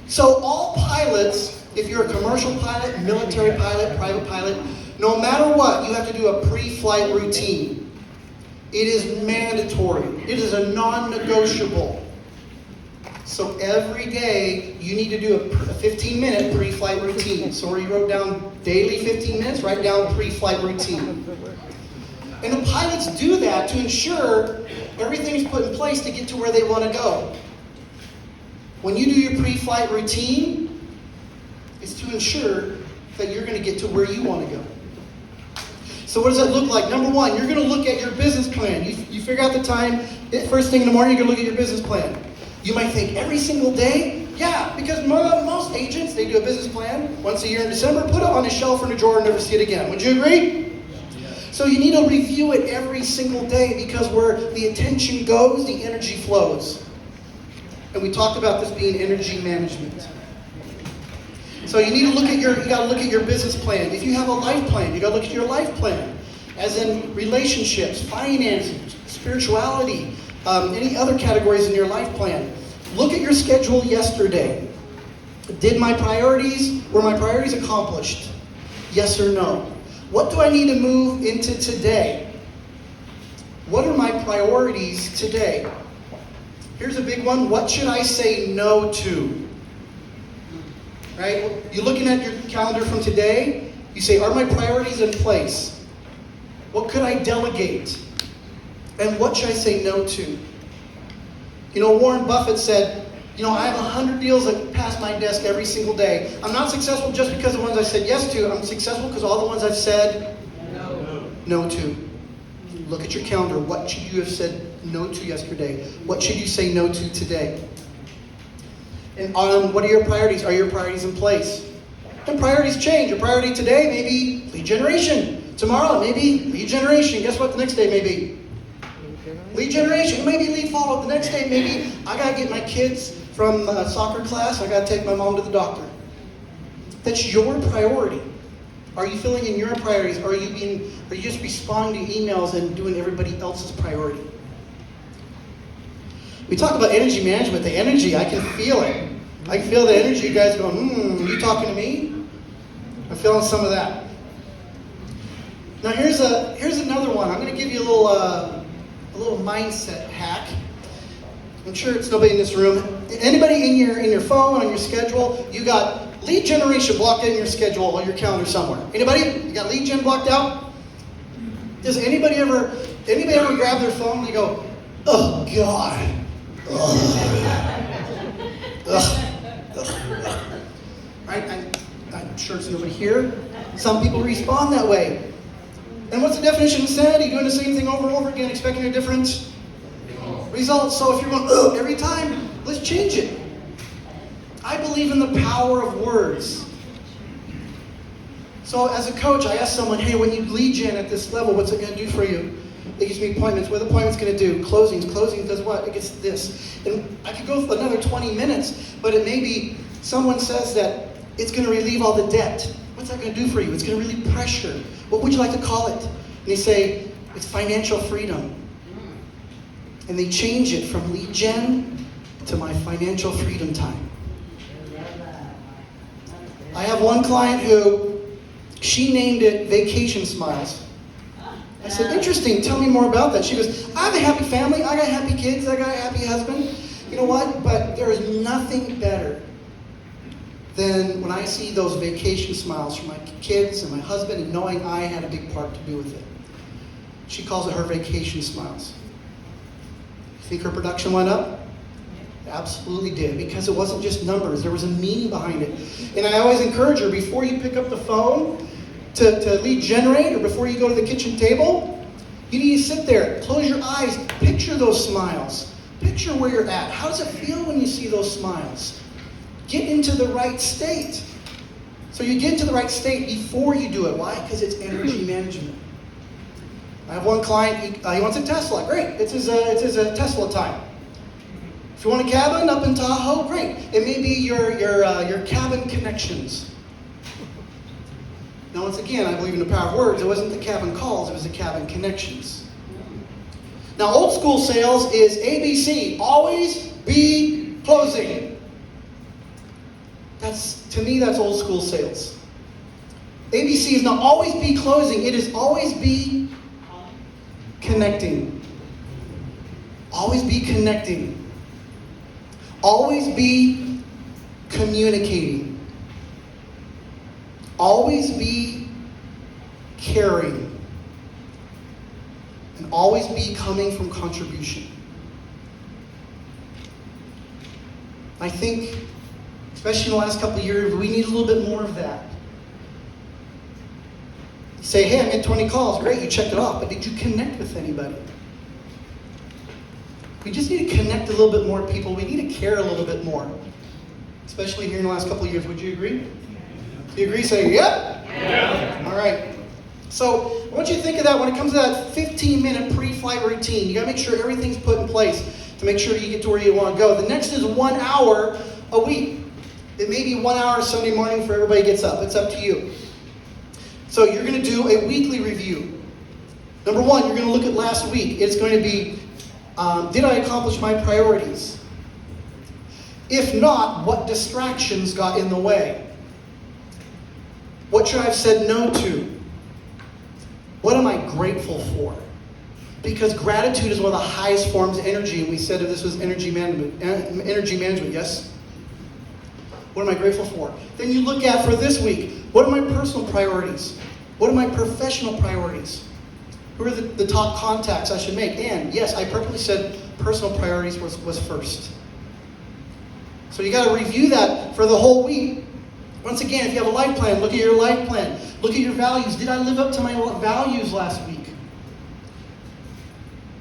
So all pilots, if you're a commercial pilot, military pilot, private pilot, no matter what, you have to do a pre-flight routine. It is mandatory. It is a non-negotiable. So every day, you need to do a 15-minute pre-flight routine. So where you wrote down daily 15 minutes, write down pre-flight routine. And the pilots do that to ensure everything is put in place to get to where they want to go. When you do your pre-flight routine, it's to ensure that you're going to get to where you want to go. So what does that look like? Number one, you're going to look at your business plan. You figure out the time. First thing in the morning, you're going to look at your business plan. You might think, every single day? Yeah, because most agents, they do a business plan once a year in December, put it on a shelf or in a drawer and never see it again. Would you agree? So you need to review it every single day, because where the attention goes, the energy flows. And we talked about this being energy management. So you need to look at you got to look at your business plan. If you have a life plan, you got to look at your life plan, as in relationships, finances, spirituality, any other categories in your life plan. Look at your schedule yesterday. Were my priorities accomplished? Yes or no? What do I need to move into today? What are my priorities today? Here's a big one. What should I say no to? Right? You're looking at your calendar from today. You say, are my priorities in place? What could I delegate? And what should I say no to? You know, Warren Buffett said, I have 100 deals that pass my desk every single day. I'm not successful just because of the ones I said yes to. I'm successful because all the ones I've said no to. Look at your calendar. What should you have said no to yesterday? What should you say no to today? And what are your priorities? Are your priorities in place? And priorities change. Your priority today may be lead generation. Tomorrow, maybe lead generation. Guess what the next day may be? Lead generation. Maybe lead follow-up. The next day, maybe I got to get my kids from soccer class. I got to take my mom to the doctor. That's your priority. Are you filling in your priorities? Or are you just responding to emails and doing everybody else's priority? We talk about energy management. The energy, I can feel it. I can feel the energy. You guys going, are you talking to me? I'm feeling some of that. Now here's another one. I'm going to give you a little mindset hack. I'm sure it's nobody in this room. Anybody in your phone, on your schedule, you got lead generation blocked in your schedule or your calendar somewhere. Anybody? You got lead gen blocked out? Does anybody ever grab their phone and they go, oh God. Right? I'm sure it's nobody here. Some people respond that way. And what's the definition of insanity? Doing the same thing over and over again, expecting a different result. So if you're going, every time, let's change it. I believe in the power of words. So as a coach, I ask someone, hey, when you lead gen at this level, what's it going to do for you? It gives me appointments. What are the appointments going to do? Closings. Closing does what? It gets this. And I could go for another 20 minutes, but it may be someone says that it's going to relieve all the debt. What's that going to do for you? It's going to relieve pressure. What would you like to call it? And they say, it's financial freedom. And they change it from lead gen to my financial freedom time. I have one client who, she named it Vacation Smiles. I said, interesting, tell me more about that. She goes, I have a happy family, I got happy kids, I got a happy husband. You know what? But there is nothing better than when I see those vacation smiles from my kids and my husband and knowing I had a big part to do with it. She calls it her vacation smiles. You think her production went up? It absolutely did, because it wasn't just numbers. There was a meaning behind it. And I always encourage her, before you pick up the phone to lead generate, or before you go to the kitchen table, you need to sit there, close your eyes, picture those smiles. Picture where you're at. How does it feel when you see those smiles? Get into the right state. So you get into the right state before you do it. Why? Because it's energy management. I have one client, he wants a Tesla. Great, it's his Tesla time. If you want a cabin up in Tahoe, great. It may be your cabin connections. Now, once again, I believe in the power of words. It wasn't the cabin calls, it was the cabin connections. Now, old school sales is ABC, always be closing. To me, that's old school sales. ABC is not always be closing, it is always be connecting. Always be connecting. Always be communicating. Always be caring. And always be coming from contribution. I think, especially in the last couple of years, we need a little bit more of that. Say, hey, I made 20 calls. Great, you checked it off. But did you connect with anybody? We just need to connect a little bit more people. We need to care a little bit more. Especially here in the last couple of years. Would you agree? Do you agree? Say, yep. Yeah. All right. So I want you to think of that when it comes to that 15-minute pre-flight routine. You got to make sure everything's put in place to make sure you get to where you want to go. The next is 1 hour a week. It may be 1 hour Sunday morning for everybody gets up. It's up to you. So you're going to do a weekly review. Number one, you're going to look at last week. It's going to be, did I accomplish my priorities? If not, what distractions got in the way? What should I have said no to? What am I grateful for? Because gratitude is one of the highest forms of energy, and we said if this was energy management, yes? What am I grateful for? Then you look at for this week, what are my personal priorities? What are my professional priorities? Who are the top contacts I should make? And yes, I purposely said personal priorities was first. So you got to review that for the whole week. Once again, if you have a life plan, look at your life plan. Look at your values. Did I live up to my values last week?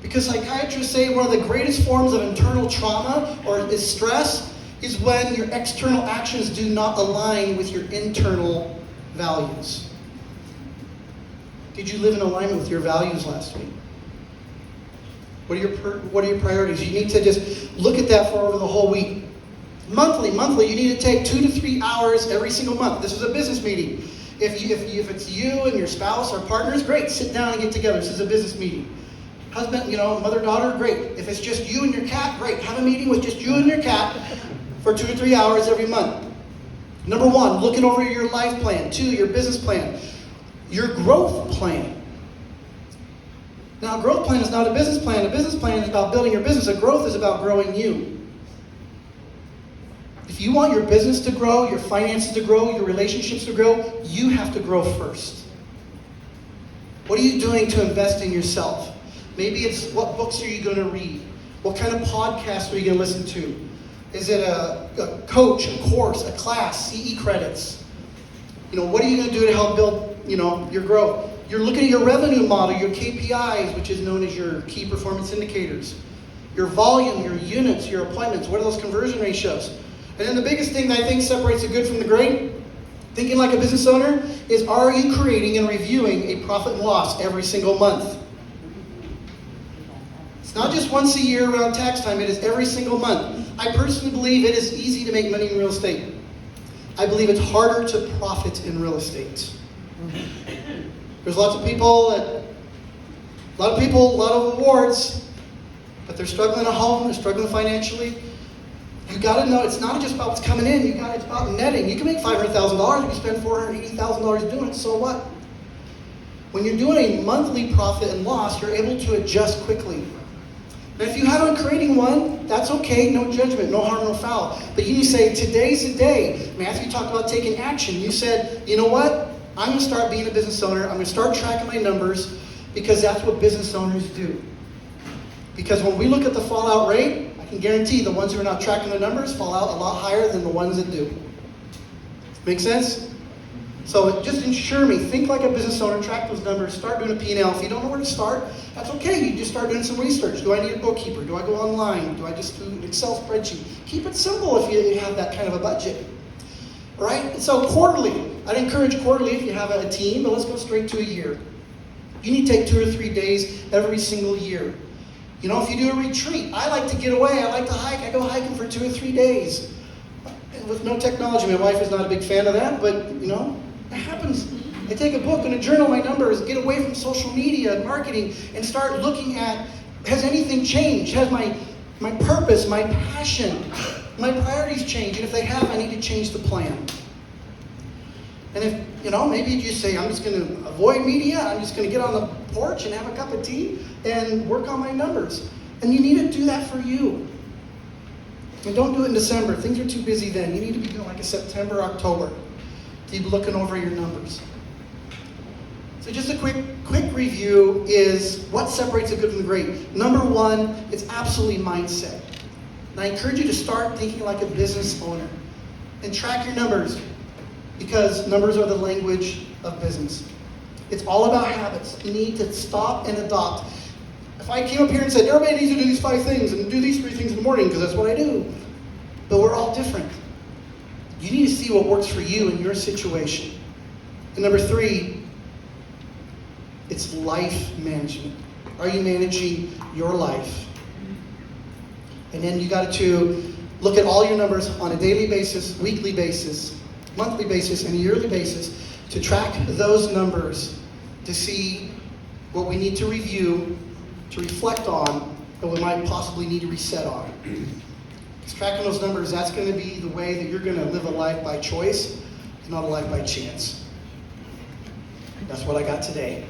Because psychiatrists say one of the greatest forms of internal trauma or is stress is when your external actions do not align with your internal values. Did you live in alignment with your values last week? What are your priorities? You need to just look at that for over the whole week. Monthly, you need to take 2 to 3 hours every single month. This is a business meeting. If it's you and your spouse or partners, great, sit down and get together. This is a business meeting. Husband, mother, daughter, great. If it's just you and your cat, great. Have a meeting with just you and your cat for 2 to 3 hours every month. Number one, looking over your life plan. 2, your business plan. Your growth plan. Now, a growth plan is not a business plan. A business plan is about building your business. A growth is about growing you. If you want your business to grow, your finances to grow, your relationships to grow, you have to grow first. What are you doing to invest in yourself? Maybe it's what books are you going to read? What kind of podcasts are you going to listen to? Is it a coach, a course, a class, CE credits? What are you going to do to help build, your growth? You're looking at your revenue model, your KPIs, which is known as your key performance indicators. Your volume, your units, your appointments. What are those conversion ratios? And then the biggest thing that I think separates the good from the great, thinking like a business owner, is are you creating and reviewing a profit and loss every single month? It's not just once a year around tax time, it is every single month. I personally believe it is easy to make money in real estate. I believe it's harder to profit in real estate. There's lots of people, a lot of awards, but they're struggling at home, they're struggling financially. You got to know it's not just about what's coming in. It's about netting. You can make $500,000 if you spend $480,000 doing it. So what? When you're doing a monthly profit and loss, you're able to adjust quickly. Now, if you haven't created one, that's okay. No judgment, no harm, no foul. But you say today's the day. Matthew talked about taking action. You said, you know what? I'm going to start being a business owner. I'm going to start tracking my numbers because that's what business owners do. Because when we look at the fallout rate, I can guarantee the ones who are not tracking their numbers fall out a lot higher than the ones that do. Make sense? So just ensure me. Think like a business owner. Track those numbers. Start doing a P&L. If you don't know where to start, that's okay. You just start doing some research. Do I need a bookkeeper? Do I go online? Do I just do an Excel spreadsheet? Keep it simple if you have that kind of a budget. All right? And so quarterly. I'd encourage quarterly if you have a team, but let's go straight to a year. You need to take 2 or 3 days every single year. If you do a retreat, I like to get away. I like to hike. I go hiking for 2 or 3 days. With no technology. My wife is not a big fan of that, but, it happens. I take a book and a journal my numbers, get away from social media and marketing, and start looking at, has anything changed? Has my purpose, my passion, my priorities change, and if they have, I need to change the plan. And if, maybe you say, I'm just going to avoid media, I'm just going to get on the porch and have a cup of tea and work on my numbers. And you need to do that for you. And don't do it in December. Things are too busy then. You need to be doing like a September, October. Keep looking over your numbers. So just a quick review is what separates the good from the great. Number one, it's absolutely mindset. And I encourage you to start thinking like a business owner and track your numbers, because numbers are the language of business. It's all about habits. You need to stop and adopt. If I came up here and said, everybody needs to do these 5 things and do these 3 things in the morning because that's what I do, but we're all different. You need to see what works for you in your situation. And number 3, it's life management. Are you managing your life? And then you got to look at all your numbers on a daily basis, weekly basis, monthly basis, and a yearly basis to track those numbers to see what we need to review, to reflect on, and we might possibly need to reset on. Because tracking those numbers, that's going to be the way that you're going to live a life by choice, not a life by chance. That's what I got today.